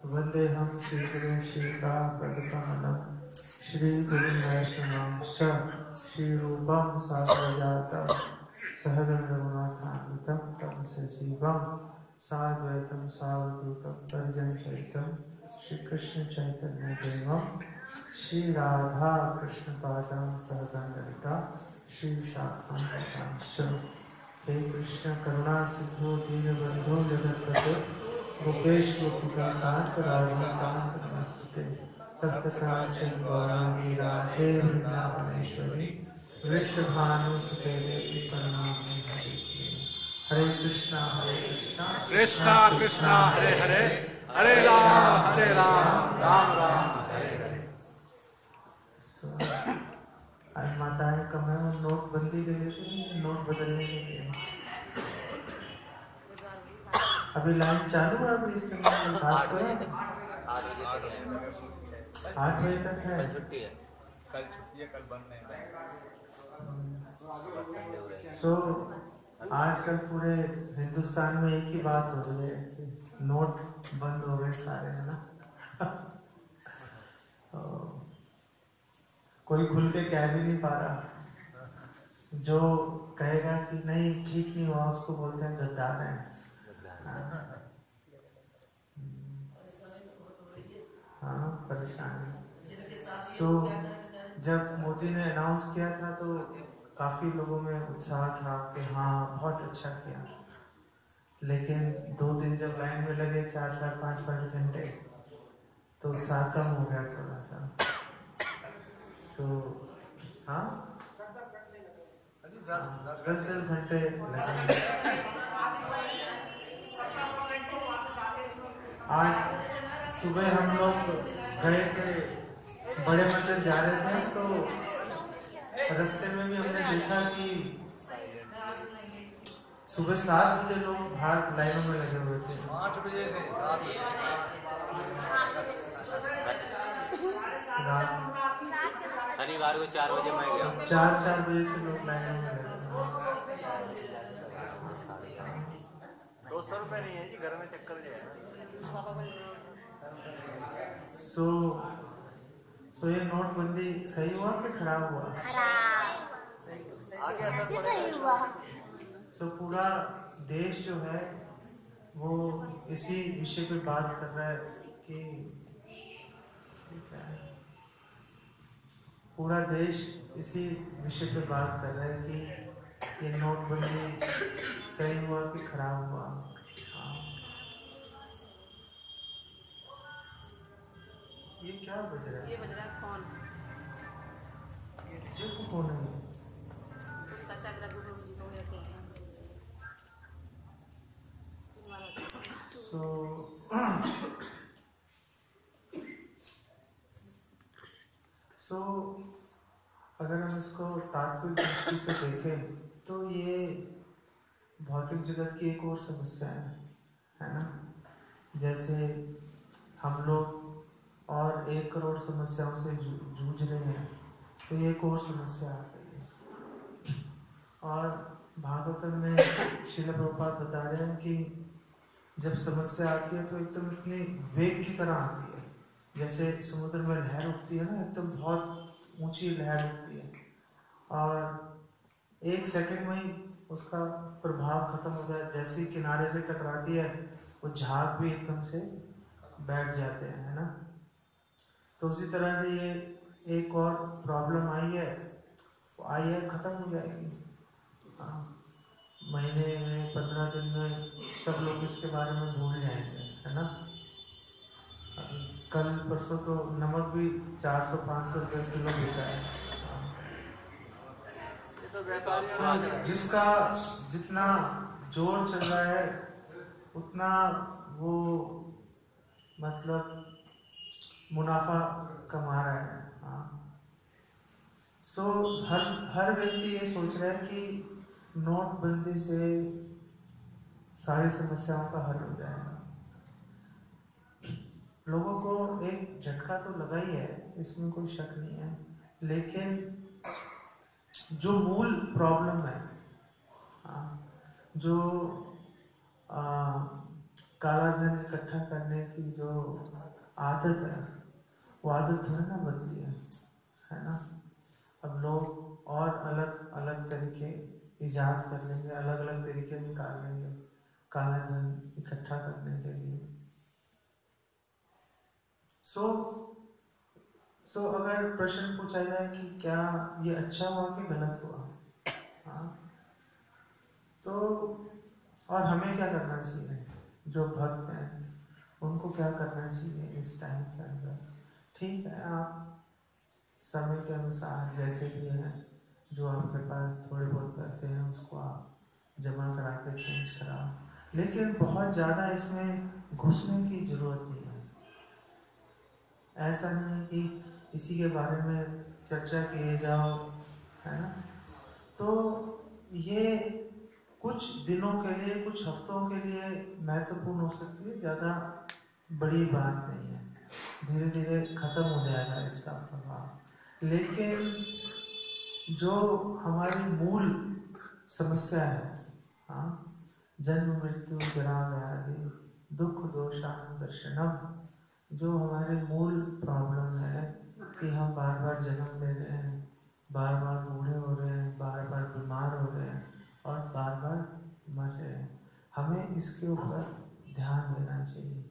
वन्देऽहं श्रीगुरुं श्रीयुतापदकमलं श्रीगुरुवैष्णवांश्च श्रीरूपं साग्रजातं सहगण रघुनाथान्वितं तं सजीवं साद्वैतं सावधूतं परिजनसहितं श्रीकृष्णचैतन्यदेवं श्रीराधा कृष्णपादां सहगण ललिता श्रीशाखान्वितांश्च। हे कृष्ण करुणा सिंधु दीनबन्धो जगत्पते गोपेश गोपिकान्त राधाकान्त नमस्ते। तप्त कांचन गौरांगी राधे वृंदावनेश्वरी वृषभानुसुते देवी प्रणमामि हरिप्रिये। हरे कृष्णा कृष्णा कृष्णा हरे हरे हरे राम राम राम हरे हरे। आज माताएं कम है, नोटबंदी के लिए नोट बदलने के लिए अभी लाइन चालू है। अभी इस समय 8 बजे तक है। कल छुट्टी है, कल बंद नहीं है। आजकल पूरे हिंदुस्तान में एक ही बात हो रही है कि नोट बंद हो गए सारे, है ना। कोई खुल के कह भी नहीं पा रहा। जो कहेगा कि नहीं ठीक नहीं हुआ उसको बोलते हैं गद्दार है। हाँ, परेशानी। जब मोदी ने अनाउंस किया था तो काफी लोगों में उत्साह था कि हाँ बहुत अच्छा किया, लेकिन 2 दिन जब लाइन में लगे 4-4, 5-5 घंटे तो उत्साह कम हो गया थोड़ा सा। हाँ 10-10 घंटे लगे। आज सुबह हम लोग गए थे, बड़े मंदिर जा रहे थे, तो रास्ते में भी हमने देखा कि सुबह 7 बजे लोग बाहर लाइनों में लगे हुए थे। 8 बजे से 7 बजे शनिवार को 4 बजे मैं गया। 4 बजे से लोग लाइनों में लगे। 200 रुपये नहीं है जी, घर में चक्कर जो है। ये नोटबंदी सही हुआ कि खराब हुआ? आगे असर पड़ेगा। पूरा देश जो है वो इसी विषय पे बात कर रहा है कि पूरा देश इसी विषय पे बात कर रहा है कि ये नोटबंदी सही हुआ कि खराब हुआ। ये क्या बज रहा है? ये बज रहा है फोन। ये फोन है। अगर हम इसको तात्विक दृष्टि से देखें तो ये भौतिक जगत की एक और समस्या है ना। जैसे हम लोग और 1 करोड़ समस्याओं से जूझ रहे हैं, तो ये एक और समस्या आ गई है। और भागवतम में श्रील प्रभुपाद बता रहे हैं कि जब समस्या आती है तो एकदम इतनी वेग की तरह आती है, जैसे समुद्र में लहर उठती है ना, एकदम बहुत ऊंची लहर उठती है और 1 सेकंड में ही उसका प्रभाव खत्म हो जाए। जैसे ही किनारे से टकराती है वो झाग भी एकदम से बैठ जाते हैं, है ना। तो उसी तरह से ये एक और प्रॉब्लम आई है, खत्म हो जाएगी। महीने में 15 दिन में सब लोग इसके बारे में भूल जाएंगे, है ना। कल परसों तो नमक भी 400-500 रुपये किलो बिका है। जिसका जितना जोर चल रहा है उतना वो मतलब मुनाफा कमा रहा है। हर व्यक्ति ये सोच रहा है कि नोटबंदी से सारी समस्याओं का हल हो जाएगा। लोगों को एक झटका तो लगा ही है, इसमें कोई शक नहीं है, लेकिन जो मूल प्रॉब्लम है, जो काला धन इकट्ठा करने की जो आदत है वो आदत थोड़ी ना बदली है ना। अब लोग और अलग अलग तरीके इजाद कर लेंगे, अलग अलग तरीके निकाल लेंगे काला धन इकट्ठा करने के लिए। सो अगर प्रश्न पूछा जाए कि क्या ये अच्छा हुआ कि गलत हुआ, हाँ, तो और हमें क्या करना चाहिए, जो भक्त हैं उनको क्या करना चाहिए इस टाइम के अंदर? ठीक है, आप समय के अनुसार जैसे भी है, जो आपके पास थोड़े बहुत पैसे हैं उसको आप जमा करा के चेंज कराओ, लेकिन बहुत ज़्यादा इसमें घुसने की जरूरत नहीं है। ऐसा नहीं है कि इसी के बारे में चर्चा किए जाओ, है ना। तो ये कुछ दिनों के लिए, कुछ हफ्तों के लिए महत्वपूर्ण हो सकती है, ज़्यादा बड़ी बात नहीं है, धीरे धीरे खत्म हो जाएगा इसका प्रभाव। लेकिन जो हमारी मूल समस्या है, हाँ, जन्म मृत्यु जरा व्याधि दुख दोषानुदर्शनम, जो हमारी मूल प्रॉब्लम है कि हम बार बार जन्म ले रहे हैं, बार बार बूढ़े हो रहे हैं, बार बार बीमार हो रहे हैं और बार बार मर रहे हैं, हमें इसके ऊपर ध्यान देना चाहिए।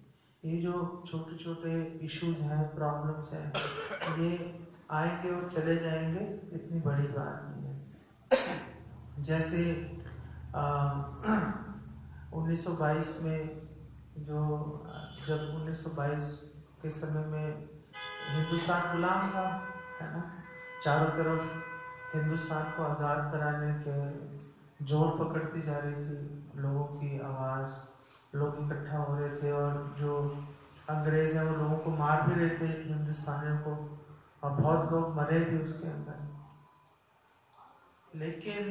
ये जो छोटे छोटे इश्यूज हैं, प्रॉब्लम्स हैं, ये आएंगे और चले जाएंगे, इतनी बड़ी बात नहीं है। जैसे 1922 में जब 1922 के समय में हिंदुस्तान गुलाम था, है ना, चारों तरफ हिंदुस्तान को आज़ाद कराने के जोर पकड़ती जा रही थी, लोगों की आवाज़, लोग इकट्ठा हो रहे थे और जो अंग्रेज हैं वो लोगों को मार भी रहे थे, हिंदुस्तानियों को, और बहुत लोग मरे भी उसके अंदर। लेकिन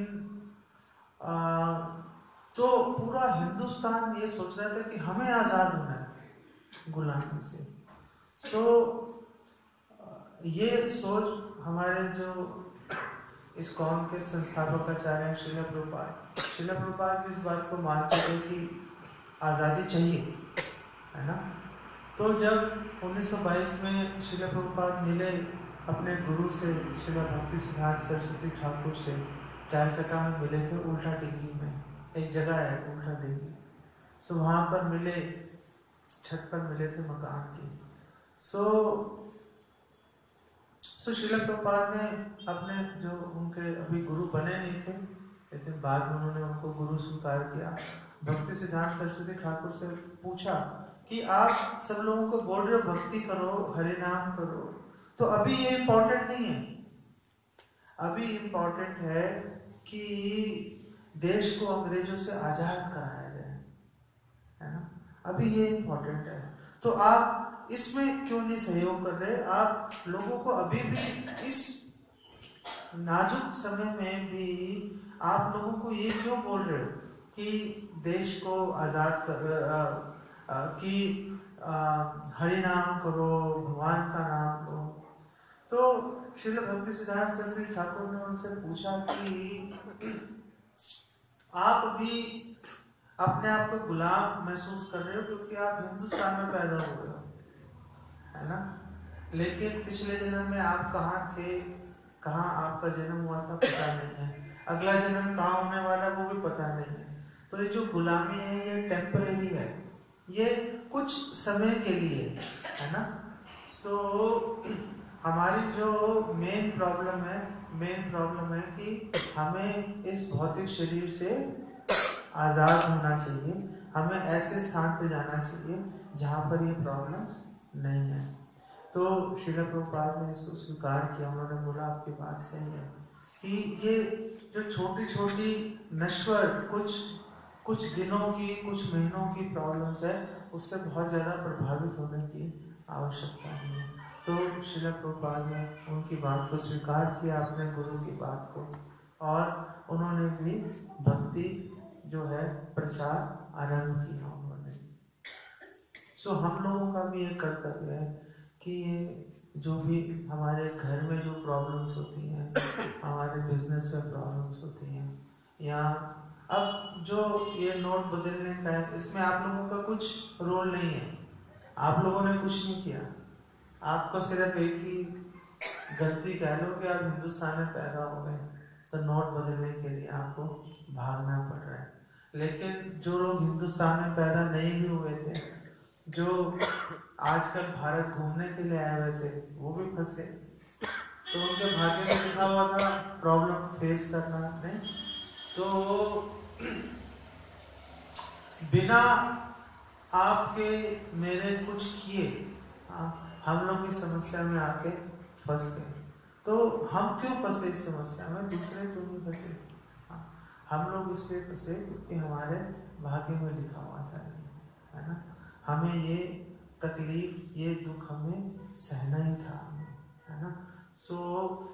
तो पूरा हिंदुस्तान ये सोच रहा था कि हमें आज़ाद होना है गुलामी से। तो ये सोच हमारे जो इस कौम के संस्थापक आचार्य श्रील प्रभुपाद इस बात को मानते थे कि आज़ादी चाहिए, है ना। तो जब 1922 में श्रील प्रभुपाद मिले अपने गुरु से, श्रील भक्ति सिद्धांत सरस्वती ठाकुर से, कैलकाटा में मिले थे, उल्टा डिग्री में एक जगह है उल्टा डिग्री, सो वहाँ पर मिले, छत पर मिले थे मकान की। सो श्रील प्रभुपाद ने अपने जो उनके अभी गुरु बने नहीं थे, लेकिन बाद में उन्होंने उनको गुरु स्वीकार किया, भक्ति सिद्धांत सरस्वती ठाकुर से पूछा कि आप सब लोगों को बोल रहे हो भक्ति करो, हरि नाम करो, तो अभी ये इम्पोर्टेंट नहीं है, अभी इम्पोर्टेंट है कि देश को अंग्रेजों से आज़ाद कराया जाए, है ना, अभी ये इम्पोर्टेंट है। तो आप इसमें क्यों नहीं सहयोग कर रहे? आप लोगों को अभी भी इस नाजुक समय में भी आप लोगों को ये क्यों बोल रहे हो कि देश को आज़ाद कर, कि हरि नाम करो, भगवान का नाम लो। तो श्रील भक्ति सिद्धांत सरस्वती ठाकुर ने उनसे पूछा कि आप भी अपने आप को गुलाम महसूस कर रहे हो क्योंकि आप हिंदुस्तान में पैदा हो गए हो, है ना, लेकिन पिछले जन्म में आप कहाँ थे, कहाँ आपका जन्म हुआ था पता नहीं है, अगला जन्म कहाँ होने वाला वो भी पता नहीं है। तो ये जो गुलामी है ये टेम्परेरी है, ये कुछ समय के लिए, है ना। सो हमारी जो मेन प्रॉब्लम है कि हमें इस भौतिक शरीर से आज़ाद होना चाहिए, हमें ऐसे स्थान पर जाना चाहिए जहाँ पर ये प्रॉब्लम्स नहीं है। तो श्रील प्रभुपाद ने इसको स्वीकार किया, उन्होंने बोला आपकी बात सही है कि ये जो छोटी छोटी नश्वर कुछ दिनों की, कुछ महीनों की प्रॉब्लम्स है, उससे बहुत ज़्यादा प्रभावित होने की आवश्यकता नहीं है। तो श्रील प्रभुपाद ने उनकी बात को स्वीकार किया, अपने गुरु की बात को, और उन्होंने भी भक्ति जो है प्रचार आरंभ किया उन्होंने। सो हम लोगों का भी एक कर्तव्य है कि जो भी हमारे घर में जो प्रॉब्लम्स होती हैं, हमारे बिजनेस में प्रॉब्लम्स होती हैं, या अब जो ये नोट बदलने का है, इसमें आप लोगों का कुछ रोल नहीं है, आप लोगों ने कुछ नहीं किया। आपको सिर्फ एक ही गलती कह लो कि आप हिंदुस्तान में पैदा हो गए, तो नोट बदलने के लिए आपको भागना पड़ रहा है। लेकिन जो लोग हिंदुस्तान में पैदा नहीं भी हुए थे, जो आजकल भारत घूमने के लिए आए हुए थे, वो भी फंस गए। तो उनके भाग्य में लिखा हुआ था प्रॉब्लम फेस करना नहीं, तो बिना आपके मेरे कुछ किए हम लोग की समस्या में आके फंस गए। तो हम क्यों फंसे इस समस्या में, दूसरे क्यों नहीं फंसे? हम लोग इसलिए फंसे क्योंकि हमारे भाग्य में लिखा हुआ था, है ना। हमें ये तकलीफ, ये दुख हमें सहना ही था, है ना। सो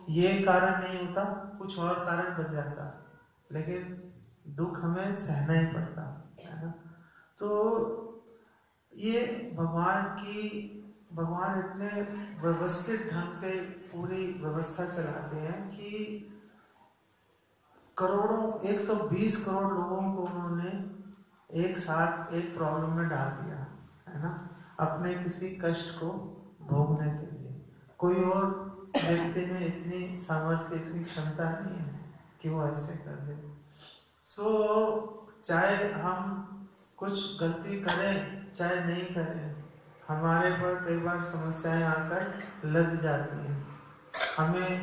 ये कारण नहीं होता, कुछ और कारण बन जाता, लेकिन दुख हमें सहना ही पड़ता, है ना। तो ये भगवान इतने व्यवस्थित ढंग से पूरी व्यवस्था चलाते हैं कि करोड़ों 120 करोड़ लोगों को उन्होंने एक साथ एक प्रॉब्लम में डाल दिया, है ना, अपने किसी कष्ट को भोगने के लिए। कोई और व्यक्ति में इतनी सामर्थ्य, इतनी क्षमता नहीं है कि वो ऐसे कर दे। चाहे हम कुछ गलती करें चाहे नहीं करें, हमारे पर कई बार समस्याएं आकर लद जाती हैं,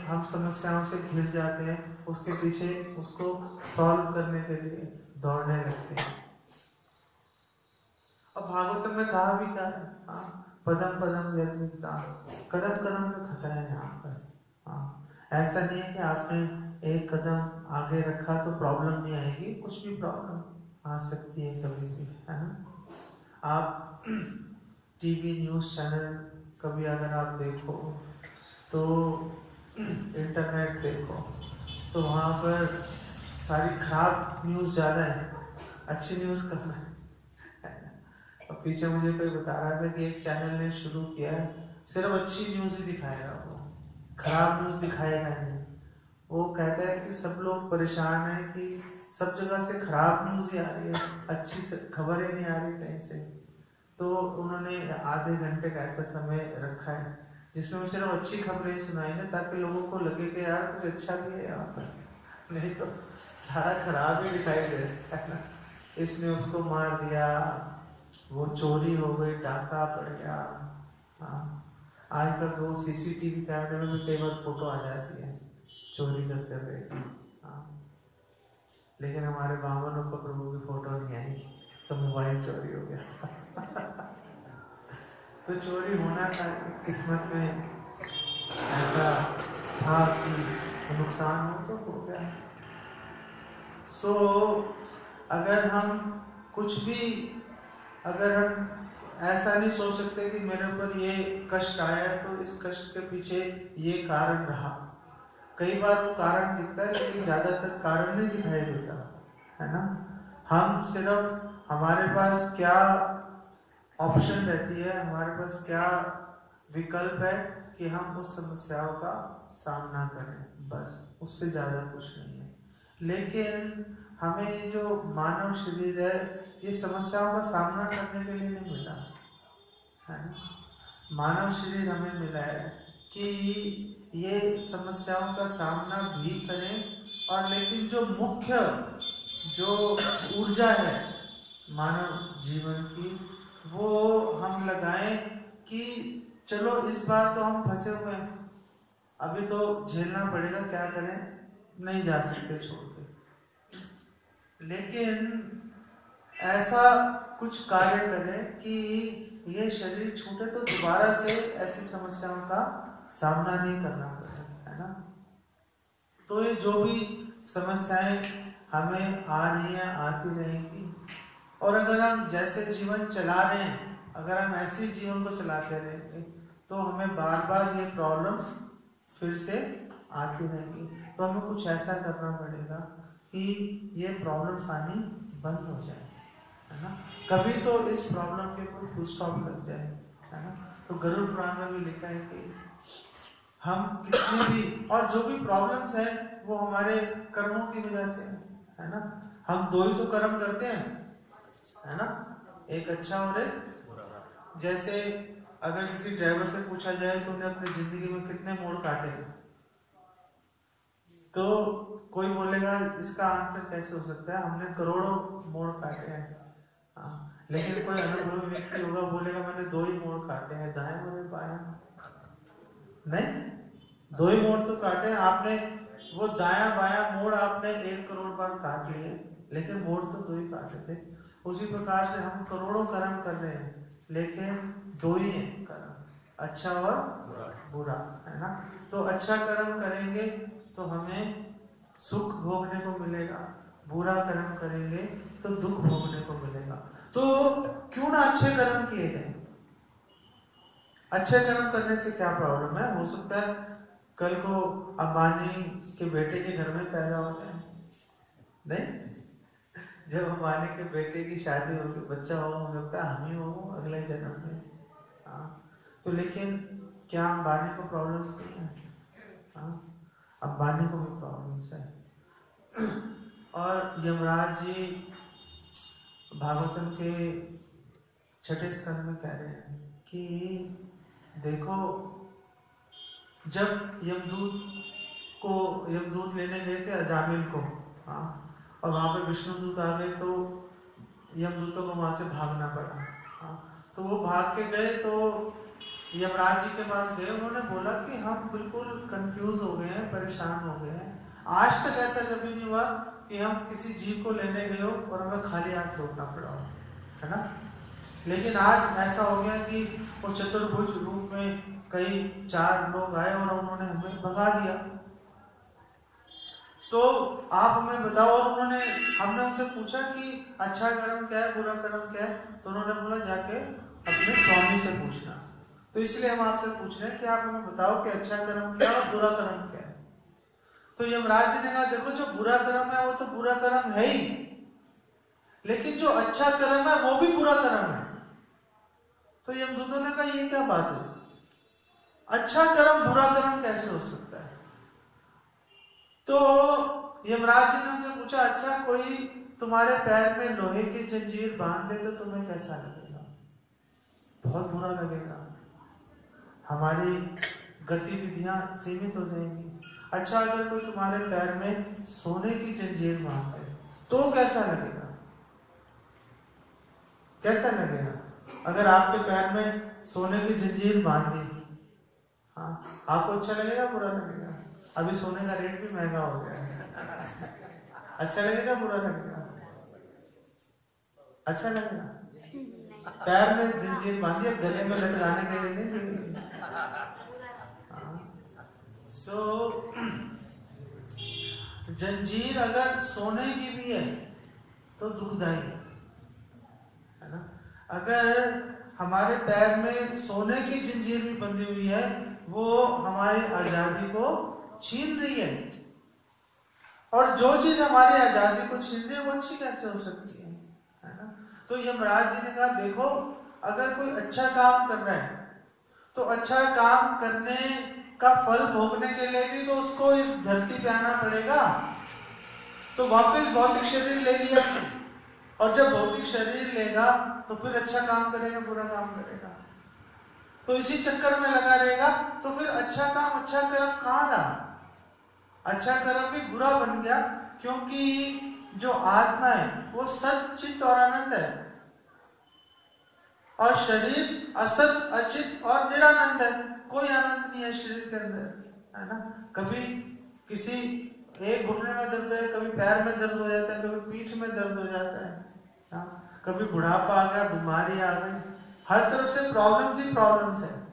हम समस्याओं से घिर जाते हैं, उसके पीछे उसको सॉल्व करने के लिए दौड़ने लगते हैं। अब भागवतम में कहा भी क्या है, पदम पदम व्यतिता, कदम कदम पे खतरा है यहाँ पर। ऐसा नहीं है कि आपने एक कदम आगे रखा तो प्रॉब्लम नहीं आएगी, कुछ भी प्रॉब्लम आ सकती है कभी भी, है ना। आप टीवी न्यूज़ चैनल कभी अगर आप देखो तो इंटरनेट देखो तो वहाँ पर सारी खराब न्यूज़ ज़्यादा है, अच्छी न्यूज़ कम है। अब पीछे मुझे कोई बता रहा था कि एक चैनल ने शुरू किया है, सिर्फ अच्छी न्यूज़ ही दिखाएगा, वो खराब न्यूज़ दिखाएगा नहीं। वो कहता है कि सब लोग परेशान हैं कि सब जगह से खराब न्यूज़ ही आ रही है, अच्छी खबर ही नहीं आ रही कहीं से। तो उन्होंने आधे घंटे का ऐसा समय रखा है जिसमें वो सिर्फ अच्छी खबरें सुनाएंगे, ताकि लोगों को लगे कि यार कुछ अच्छा भी है यहाँ पर, नहीं तो सारा खराब ही दिखाई दे रहा है। इसने उसको मार दिया, वो चोरी हो गई, डाका पड़ गया। आजकल तो सीसीटीवी कैमरे में भी कई बार फोटो आ जाती है चोरी करते हुए। लेकिन हमारे बामनों को प्रभु की फोटो नहीं आई, तो मोबाइल चोरी हो गया। तो चोरी होना था, किस्मत में ऐसा था कि नुकसान हो तो हो गया। अगर हम कुछ भी, अगर हम ऐसा नहीं सोच सकते कि मेरे ऊपर ये कष्ट आया तो इस कष्ट के पीछे ये कारण रहा। कई बार वो कारण दिखता है लेकिन ज्यादातर कारण नहीं दिखाई देता, है ना। हम सिर्फ हमारे पास क्या ऑप्शन रहती है, हमारे पास क्या विकल्प है कि हम उस समस्याओं का सामना करें, बस, उससे ज्यादा कुछ नहीं है। लेकिन हमें जो मानव शरीर है ये समस्याओं का सामना करने के लिए नहीं मिला, है ना। मानव शरीर हमें मिला है कि ये समस्याओं का सामना भी करें, और लेकिन जो मुख्य जो ऊर्जा है मानव जीवन की, वो हम लगाएं कि चलो इस बार तो हम फंसे हुए हैं, अभी तो झेलना पड़ेगा, क्या करें, नहीं जा सकते छोड़ के। लेकिन ऐसा कुछ कार्य करें कि ये शरीर छूटे तो दोबारा से ऐसी समस्याओं का सामना नहीं करना पड़े, है ना। तो ये जो भी समस्याएं हमें आ रही हैं, आती रहेंगी, और अगर हम जैसे जीवन चला रहे हैं, अगर हम ऐसे जीवन को चलाते रहेंगे तो हमें बार बार ये प्रॉब्लम्स फिर से आती रहेंगी। तो हमें कुछ ऐसा करना पड़ेगा कि ये प्रॉब्लम्स आनी बंद हो जाए, है ना। कभी तो इस प्रॉब्लम के ऊपर फुल स्टॉप लग जाए, है ना। तो गरुड़ पुराण में भी लिखा है कि हम कितने भी, और जो भी प्रॉब्लम्स है वो हमारे कर्मों की वजह से है ना। हम दो ही तो कर्म करते हैं, है ना, एक अच्छा और एक। जैसे अगर किसी ड्राइवर से पूछा जाए तो उन्हें अपनी जिंदगी में कितने मोड़ काटे हैं, तो कोई बोलेगा इसका आंसर कैसे हो सकता है, हमने करोड़ों मोड़ काटे हैं। लेकिन कोई अनुभवी व्यक्ति होगा, बोलेगा मैंने दो ही मोड़ काटे हैं, दाएं और बाएं। नहीं, दो ही मोड़ तो काटे हैं आपने। वो दाया बाया मोड़ आपने 1 करोड़ बार काट लिए, लेकिन मोड़ तो दो ही काटे थे। उसी प्रकार से हम करोड़ों कर्म कर रहे हैं, लेकिन दो ही है कर्म, अच्छा और बुरा, है ना। तो अच्छा कर्म करेंगे तो हमें सुख भोगने को मिलेगा, बुरा कर्म करेंगे तो दुख भोगने को मिलेगा। तो क्यों ना अच्छे कर्म किए जाए। अच्छे कर्म करने से क्या प्रॉब्लम है, हो सकता है कल को अंबानी के बेटे के घर में पैदा हो जाए, नहीं, जब अंबानी के बेटे की शादी होगी, बच्चा होगा, हो सकता है हम ही हो अगले जन्म में। तो लेकिन क्या अंबानी को प्रॉब्लम्स नहीं है? अंबानी को भी प्रॉब्लम्स है। और यमराज जी भागवतम के 6ठे स्कंद में कह रहे हैं कि देखो, जब यमदूत लेने गए थे अजामिल को, और वहां पे विष्णुदूत आ गए, तो यमदूतों को वहां से भागना पड़ा। तो वो भाग के गए, तो यमराज जी के पास गए, उन्होंने बोला कि हम बिल्कुल कंफ्यूज हो गए हैं, परेशान हो गए हैं। आज तक ऐसा कभी नहीं हुआ कि हम किसी जीव को लेने गए हो और हमें खाली हाथ लौटना पड़ा हो, है ना। लेकिन आज ऐसा हो गया कि वो चतुर्भुज रूप में कई 4 लोग आए और उन्होंने हमें भगा दिया। तो आप हमें बताओ। और हमने उनसे पूछा कि अच्छा कर्म क्या है, बुरा कर्म क्या है, तो उन्होंने बोला जाके अपने स्वामी से पूछना। तो इसलिए हम आपसे पूछ रहे हैं कि आप हमें बताओ कि अच्छा कर्म क्या है और बुरा कर्म क्या है। तो यमराज जी ने कहा देखो, जो बुरा कर्म है वो तो बुरा कर्म है ही, लेकिन जो अच्छा कर्म है वो भी बुरा कर्म है। तो यमदूतों ने कहा ये क्या बात है, अच्छा कर्म बुरा कर्म कैसे हो सकता है। तो यमराज जी ने उनसे पूछा, अच्छा कोई तुम्हारे पैर में लोहे की जंजीर बांध दे तो तुम्हें कैसा लगेगा? बहुत बुरा लगेगा, हमारी गतिविधियां सीमित हो जाएंगी। अच्छा, अगर कोई तुम्हारे पैर में सोने की जंजीर बांध दे तो कैसा लगेगा? कैसा लगेगा अगर आपके पैर में सोने की जंजीर बांध दी? आपको अच्छा लगेगा, बुरा लगेगा? अभी सोने का रेट भी महंगा हो गया है। अच्छा लगेगा, बुरा लगेगा? अच्छा लगेगा। पैर में जंजीर बांधिए, गले में लटकाने के लिए नहीं। जंजीर अगर सोने की भी है तो दुखदाई है ना। अगर हमारे पैर में सोने की जंजीर भी बंधी हुई है, वो हमारी आजादी को छीन रही है। और जो चीज हमारी आजादी को छीन रही है वो अच्छी कैसे हो सकती है ना। तो यमराज जी ने कहा देखो, अगर कोई अच्छा काम कर रहा है तो अच्छा काम करने का फल भोगने के लिए भी तो उसको इस धरती पे आना पड़ेगा। तो वापस भौतिक शरीर ले लिया, और जब भौतिक शरीर लेगा तो फिर अच्छा काम करेगा, बुरा काम करेगा, तो इसी चक्कर में लगा रहेगा। तो फिर अच्छा काम, अच्छा कर्म कहाँ रहा? अच्छा कर्म भी बुरा बन गया, क्योंकि जो आत्मा है वो सत चित और आनंद है, और शरीर असत अचित और निरानंद है। कोई आनंद नहीं है शरीर के अंदर, है ना। कभी किसी एक घुटने में दर्द है, कभी पैर में दर्द हो जाता है, कभी पीठ में दर्द हो जाता है, कभी बुढ़ापा आ गया, बीमारी आ गई, हर तरफ से प्रॉब्लम्स ही प्रॉब्लम्स है।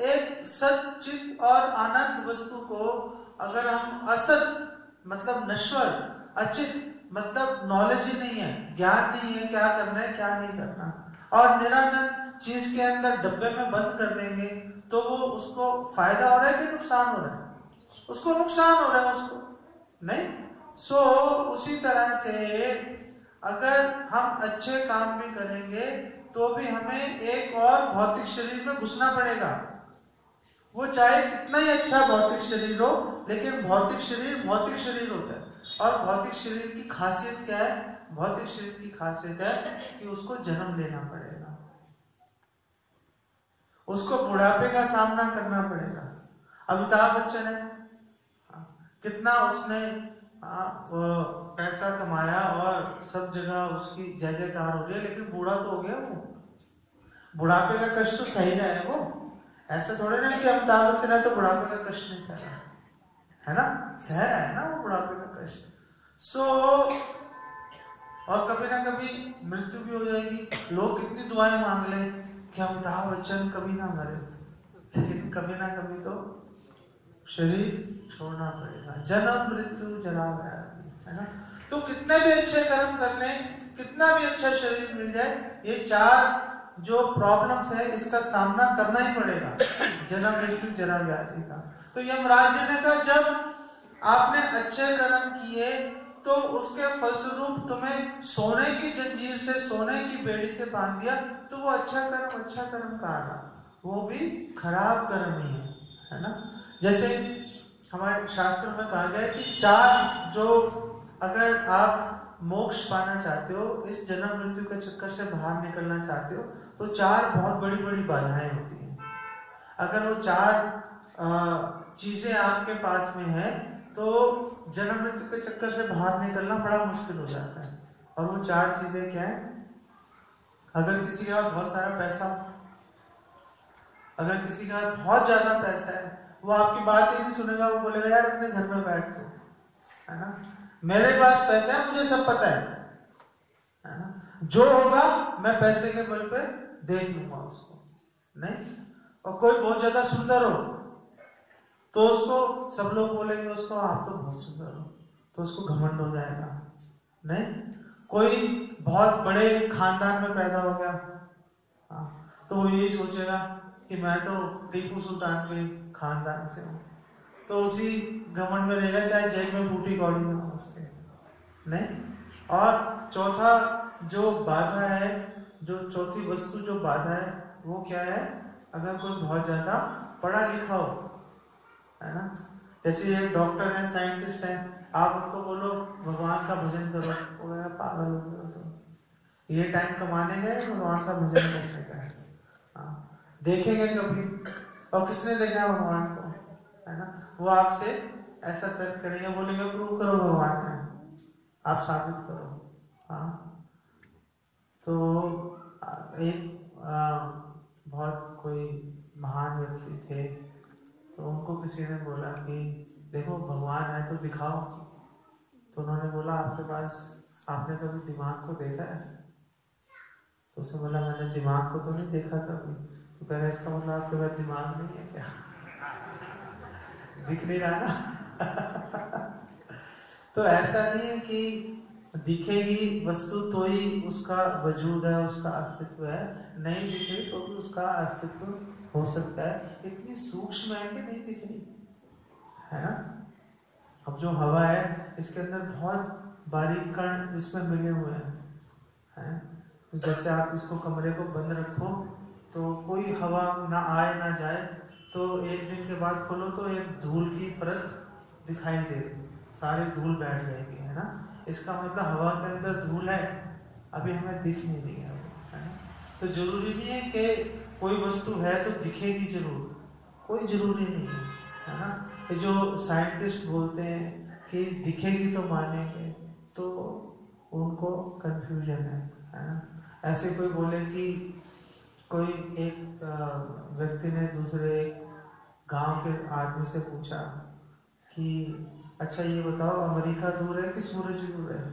एक सच्चित और आनंद वस्तु को अगर हम असत मतलब नश्वर, अचित मतलब नॉलेज ही नहीं है, ज्ञान नहीं है क्या करना है क्या नहीं करना, और निरानंद चीज के अंदर डब्बे में बंद कर देंगे, तो वो उसको फायदा हो रहा है कि नुकसान हो रहा है? उसको नुकसान हो रहा है, उसको नहीं। उसी तरह से अगर हम अच्छे काम भी करेंगे तो भी हमें एक और भौतिक शरीर में घुसना पड़ेगा। वो चाहे कितना ही अच्छा भौतिक शरीर हो, लेकिन भौतिक शरीर होता है। और भौतिक शरीर की खासियत क्या है? भौतिक शरीर की खासियत है कि उसको जन्म लेना पड़ेगा, उसको बुढ़ापे का सामना करना पड़ेगा। अमिताभ बच्चन है, कितना उसने पैसा कमाया और सब जगह उसकी जय जयकार हो रही है, लेकिन बूढ़ा तो हो गया वो। बुढ़ापे का कष्ट तो सही रहा है वो, ऐसा थोड़े ना कि अमिताभ बच्चन है तो बुढ़ापे का कष्ट नहीं सह रहा है ना, सह रहा है ना वो बुढ़ापे का कष्ट। और कभी ना कभी मृत्यु भी हो जाएगी। लोग कितनी दुआएं मांग ले कि अमिताभ बच्चन कभी ना मरे, लेकिन कभी ना कभी तो शरीर छोड़ना पड़ेगा। जन्म मृत्यु जरा व्याधि, है ना। तो कितने भी अच्छे कर्म कर लें, कितना भी अच्छा शरीर मिल जाए, ये चार जो प्रॉब्लम्स है इसका सामना करना ही पड़ेगा, जन्म मृत्यु जरा व्याधि का। तो यमराज जी ने कहा जब आपने अच्छे कर्म किए तो उसके फलस्वरूप तुम्हें सोने की जंजीर से, सोने की बेड़ी से बांध दिया, तो वो अच्छा कर्म कहा, वो भी खराब कर्म ही है ना। जैसे हमारे शास्त्रों में कहा गया है कि चार जो, अगर आप मोक्ष पाना चाहते हो, इस जन्म मृत्यु के चक्कर से बाहर निकलना चाहते हो, तो चार बहुत बड़ी बड़ी बाधाएं होती हैं। अगर वो चार चीजें आपके पास में है तो जन्म मृत्यु के चक्कर से बाहर निकलना बड़ा मुश्किल हो जाता है। और वो चार चीजें क्या है? अगर किसी के पास बहुत सारा पैसा, अगर किसी का बहुत ज्यादा पैसा है, वो आपकी बात ही नहीं सुनेगा, वो बोलेगा यार अपने घर में बैठ तो, है ना, मेरे पास पैसा है, मुझे सब पता है ना, जो होगा मैं पैसे के बल पे देख लूंगा उसको, नहीं। और कोई बहुत ज्यादा सुंदर हो तो उसको सब लोग बोलेंगे उसको आप तो बहुत सुंदर हो, तो उसको घमंड हो जाएगा, नहीं। कोई बहुत बड़े खानदान में पैदा हो गया, तो वो यही सोचेगा कि मैं तो टीपू सुल्तान के खानदान से हूँ, तो उसी घमंड में रहेगा, चाहे जेल में बूटी कौड़ी में हो उसके, नहीं। और चौथा जो बाधा है, जो चौथी वस्तु जो बाधा है, वो क्या है? अगर कोई बहुत ज्यादा पढ़ा लिखा हो, है ना, जैसे एक डॉक्टर है, साइंटिस्ट है, आप उनको बोलो भगवान का भजन करो, वो पागल हो गए, तो ये टाइम कमाने गए भगवान का भजन करने का है, देखेंगे कभी? और किसने देखा भगवान को, है ना। वो आपसे ऐसा तर्क करेंगे, बोलेंगे प्रूव करो भगवान है, आप साबित करो। तो एक बहुत कोई महान व्यक्ति थे, तो उनको किसी ने बोला कि देखो भगवान है तो दिखाओ। तो उन्होंने बोला आपने कभी दिमाग को देखा है? तो उसने बोला मैंने दिमाग को तो नहीं देखा कभी। तो कह रहे इसका मतलब आपके पास दिमाग नहीं है क्या? दिख नहीं रहा ना। तो ऐसा नहीं है कि दिखेगी वस्तु तो ही उसका वजूद है, उसका अस्तित्व है, नहीं दिखे तो भी उसका अस्तित्व हो सकता है। इतनी सूक्ष्म है कि नहीं दिख रही, है ना। अब जो हवा है इसके अंदर बहुत बारीक कण इसमें मिले हुए हैं। तो जैसे आप इसको कमरे को बंद रखो तो कोई हवा ना आए ना जाए, तो एक दिन के बाद खोलो तो एक धूल की परत दिखाई देगी, सारी धूल बैठ जाएगी, है ना। इसका मतलब हवा के अंदर धूल है, अभी हमें दिख नहीं रही है ना। तो जरूरी नहीं है कि कोई वस्तु है तो दिखेगी जरूर, कोई जरूरी नहीं है ना। कि जो साइंटिस्ट बोलते हैं कि दिखेगी तो मानेंगे, तो उनको कंफ्यूजन है ना। ऐसे कोई बोले कि कोई एक व्यक्ति ने दूसरे गांव के आदमी से पूछा कि अच्छा ये बताओ अमेरिका दूर है कि सूरज दूर है?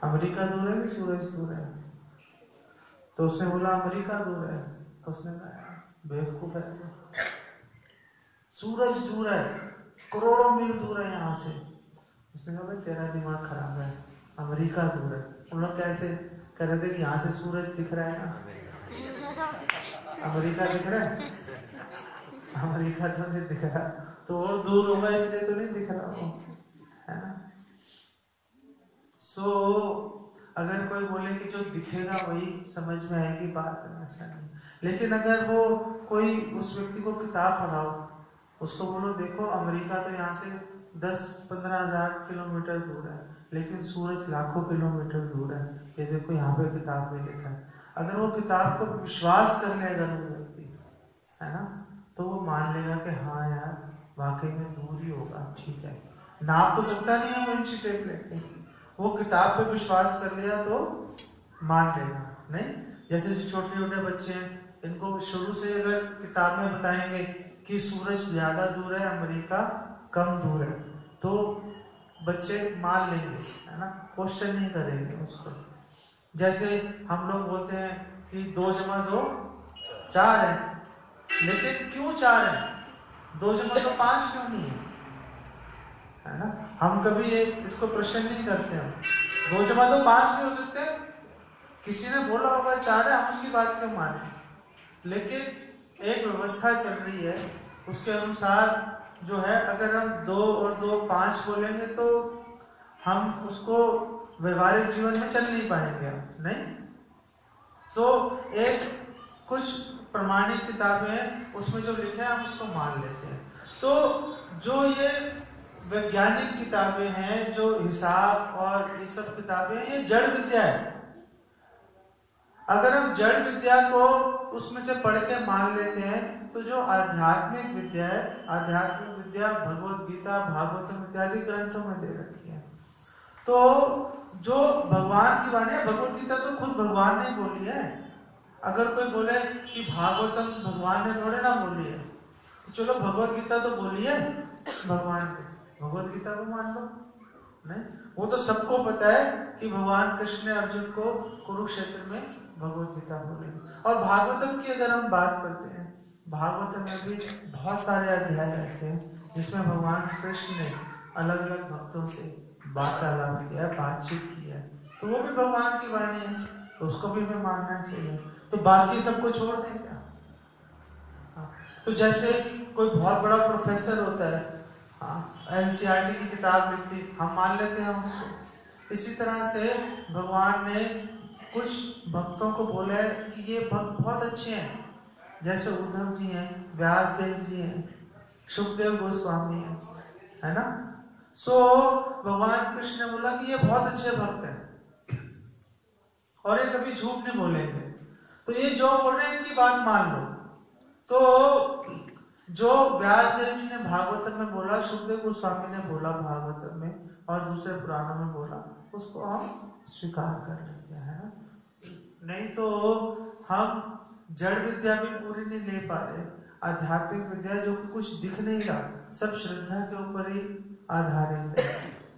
अमेरिका दूर है कि सूरज दूर है? तो उसने बोला अमेरिका दूर है। तो उसने कहा बेवकूफ है, सूरज दूर है, करोड़ों मील दूर है यहाँ से। उसने कहा भाई तेरा दिमाग खराब है, अमेरिका दूर है। उन लोग कैसे कह रहे थे कि यहाँ से सूरज दिख रहा है ना, अमेरिका दिख रहा है, अमेरिका तो नहीं दिख रहा, तो और दूर होगा इसलिए तो नहीं दिख रहा वो, है ना। अगर कोई बोले कि जो दिखेगा वही समझ में आएगी बात, ऐसा नहीं। लेकिन अगर वो कोई उस व्यक्ति को किताब पढ़ाओ उसको बोलो देखो अमेरिका तो यहाँ से 10-15 हज़ार किलोमीटर दूर है, लेकिन सूरज लाखों किलोमीटर दूर है। ये देखो यहाँ पे किताब में लिखा है। अगर वो किताब को विश्वास कर लेगा वो व्यक्ति, है ना, तो वो मान लेगा कि हाँ यार वाकई में दूर ही होगा, ठीक है। नाप तो सकता नहीं है वो इंची टेप लेके, वो किताब पे विश्वास कर लिया तो मान लेगा। नहीं, जैसे जो छोटे छोटे बच्चे हैं, इनको शुरू से अगर किताब में बताएंगे कि सूरज ज्यादा दूर है, अमेरिका कम दूर है, तो बच्चे मान लेंगे, है ना, क्वेश्चन नहीं करेंगे उसको। जैसे हम लोग बोलते हैं कि 2 जमा 2 4 है, लेकिन क्यों 4 है, 2 जमा 2 5 क्यों नहीं है ना। हम कभी इसको प्रश्न नहीं करते। हम 2 जमा 2 5 भी हो सकते हैं, किसी ने बोला होगा 4 है, हम उसकी बात क्यों माने। लेकिन एक व्यवस्था चल रही है, उसके अनुसार जो है, अगर हम 2 और 2 5 बोलेंगे तो हम उसको व्यवहारिक जीवन में चल नहीं पाएंगे, नहीं। सो एक कुछ प्रमाणिक किताबें हैं, उसमें जो लिखा है हम उसको मान लेते हैं। तो जो ये वैज्ञानिक किताबें हैं, जो हिसाब और ये सब किताबें हैं, ये जड़ विद्या है। अगर हम जड़ विद्या को उसमें से पढ़ के मान लेते हैं, तो जो आध्यात्मिक विद्या है, आध्यात्मिक विद्या भगवत गीता, भागवतम इत्यादि ग्रंथों में दे रखी है। तो जो भगवान की वाणी है, भगवत गीता तो खुद भगवान ने बोली है। अगर कोई बोले कि भागवतम भगवान ने थोड़े ना बोली है, तो चलो भगवत गीता तो बोली है भगवान ने, भगवत गीता को मान लो। नहीं, वो तो सबको पता है कि भगवान कृष्ण ने अर्जुन को कुरुक्षेत्र में भगवत गीता बोली। और भागवतम की अगर हम बात करते हैं, भागवतम में भी बहुत सारे अध्याय ऐसे हैं जिसमें भगवान कृष्ण ने अलग अलग भक्तों से वार्तालाप किया है, बातचीत की है, तो वो भी भगवान की वाणी है, तो उसको भी हमें मानना चाहिए। तो बाकी सबको छोड़ दें क्या? तो जैसे कोई बहुत बड़ा प्रोफेसर होता है, NCERT की किताब लिखती, हम मान लेते हैं उसको। इसी तरह से भगवान ने कुछ भक्तों को बोला है कि ये भक्त बहुत अच्छे हैं, जैसे उद्धव जी हैं, व्यासदेव जी हैं, सुखदेव गोस्वामी हैं, है ना। सो भगवान कृष्ण ने बोला कि ये बहुत अच्छे भक्त हैं और ये कभी झूठ नहीं बोलेंगे, तो ये जो बोल रहे हैं इनकी बात मान लो। तो जो व्यासदेव जी ने भागवतम में बोला, सुखदेव गोस्वामी ने बोला भागवतम में और दूसरे पुराणों में बोला, उसको हम स्वीकार कर लेते हैं, है ना। नहीं तो हम जड़ विद्या भी पूरी नहीं ले पा रहे। आध्यात्मिक विद्या जो कि कुछ दिख नहीं रहा, सब श्रद्धा के ऊपर ही आधारित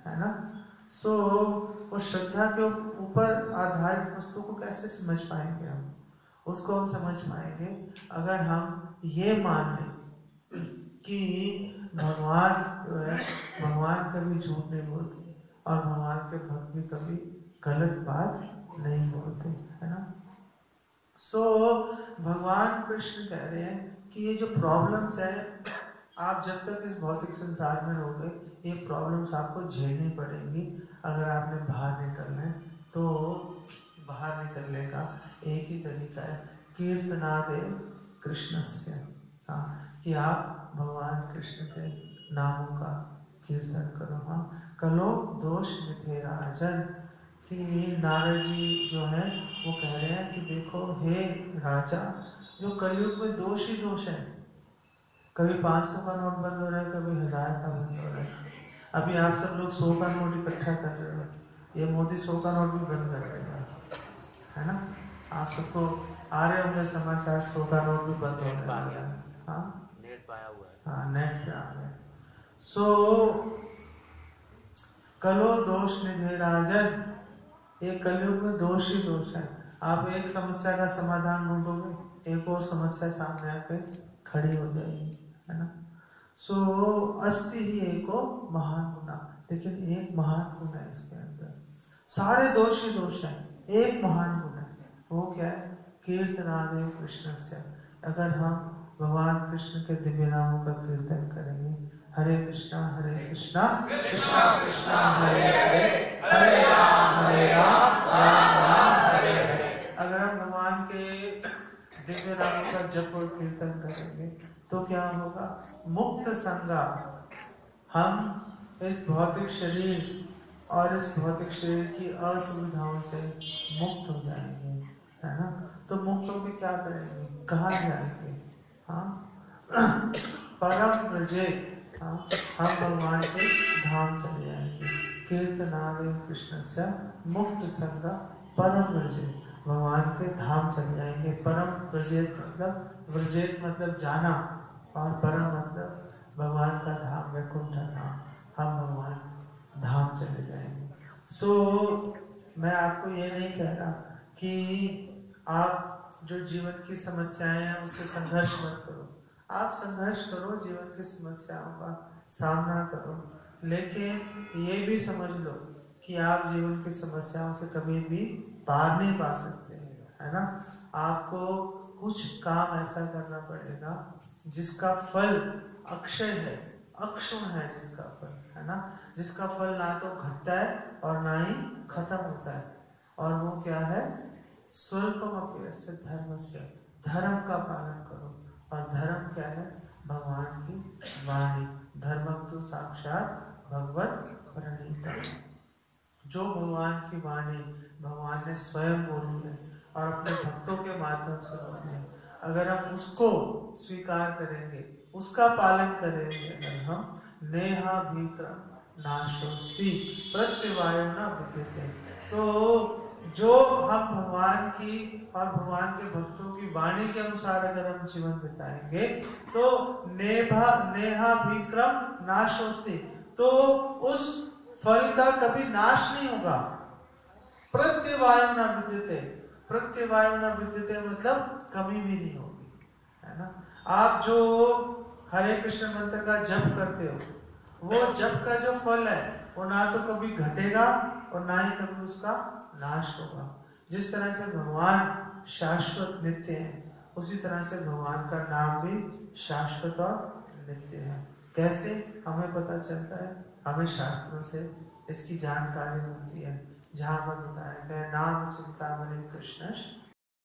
है ना। सो वो श्रद्धा के ऊपर आधारित वस्तु को कैसे समझ पाएंगे हम? उसको हम समझ पाएंगे अगर हम ये मान लें कि भगवान जो है, भगवान कभी झूठ नहीं बोलते और भगवान के भक्त भी कभी गलत बात नहीं बोलते, है ना। सो भगवान कृष्ण कह रहे हैं कि ये जो प्रॉब्लम्स है, आप जब तक इस भौतिक संसार में रहोगे, ये प्रॉब्लम्स आपको झेलनी पड़ेंगी। अगर आपने बाहर निकलना है तो बाहर निकलने का एक ही तरीका है, कीर्तनादे कृष्णस्य, कि आप भगवान कृष्ण के नामों का कीर्तन करो। कलो दोष निधे राजन, कि नारद जी जो है वो कह रहे हैं कि देखो हे राजा, जो कलयुग में दोष ही दोष है। कभी 500 का नोट बंद हो रहा है, कभी 1000 का बंद हो रहा है। अभी आप सब लोग 100 का नोट इकट्ठा कर रहे हो, ये मोदी 100 का नोट भी बंद कर देगा, है ना। आप सबको आ रहे होंगे समाचार, 100 का नोट भी बंद हो गया। नेट पाया हुआ है, हाँ नेट पे आ गया। सो कलो दोष निधे राजन, एक कलयुग में दोष ही दोष है। आप एक समस्या का समाधान ढूंढोगे, एक और समस्या सामने आके खड़ी हो जाएगी, है ना। सो अस्ति ही एको महान गुना, लेकिन एक महान गुण है इसके अंदर। सारे दोष ही दोष है, एक महान गुण है, वो क्या है? कीर्तनादे कृष्णस्य। अगर हम भगवान कृष्ण के दिव्य नामों का कीर्तन करेंगे, हरे कृष्णा कृष्णा कृष्णा हरे हरे, हरे राम राम राम हरे हरे। अगर हम भगवान के दिव्य नामों का जप और कीर्तन करेंगे तो क्या होगा? मुक्त संगा, हम इस भौतिक शरीर और इस भौतिक शरीर की असुविधाओं से मुक्त हो जाएंगे, है ना? तो मुक्त होकर क्या करेंगे? कहाँ जाएंगे? हाँ, परम ब्रजेत, हाँ, हम भगवान के धाम चले जाएंगे। कीर्तनादि कृष्ण से मुक्त संगा परम ब्रजेत, भगवान के धाम चले जाएंगे। परम ब्रजेत मतलब, ब्रजेत मतलब जाना, और परम मतलब भगवान का धाम, वैकुंठ धाम, हम भगवान धाम चले जाएंगे। मैं आपको ये नहीं कह रहा कि आप जो जीवन की समस्याएं हैं उससे संघर्ष मत करो। आप संघर्ष करो, जीवन की समस्याओं का सामना करो, लेकिन ये भी समझ लो कि आप जीवन की समस्याओं से कभी भी पार नहीं पा सकते, है ना? आपको कुछ काम ऐसा करना पड़ेगा जिसका फल अक्षय है, अक्षुण है, जिसका फल, है ना? जिसका फल ना तो घटता है और ना ही खत्म होता है। और वो क्या है? स्वल्पमपि यस्य धर्मस्य, धर्म का पालन करो। और धर्म क्या है? भगवान की वाणी। धर्मम तो साक्षात भगवत प्रणीतम, जो भगवान की वाणी भगवान ने स्वयं बोली है और अपने भक्तों के माध्यम से बोली है, अगर हम उसको स्वीकार करेंगे, उसका पालन करेंगे, अगर हम, नेहा भीक्रम नाशोस्ति प्रत्यवायो न विद्यते, तो जो हम भगवान की और भगवान के भक्तों की वाणी के अनुसार अगर हम जीवन बिताएंगे तो नेहा भीक्रम नाशोस्ति, तो उस फल का कभी नाश नहीं होगा। प्रत्यवायो न विद्यते, प्रत्यवायो न विद्यते मतलब कभी भी नहीं होगी, है ना? आप जो हरे कृष्ण मंत्र का जप करते हो, वो जप का जो फल है वो ना तो कभी घटेगा और ना ही कभी उसका नाश होगा। जिस तरह से भगवान शाश्वत नित्य है, उसी तरह से भगवान का नाम भी शाश्वत और नित्य है। कैसे हमें पता चलता है? हमें शास्त्रों से इसकी जानकारी मिलती है, जहाँ पर बताया गया नाम चिंतामणि कृष्ण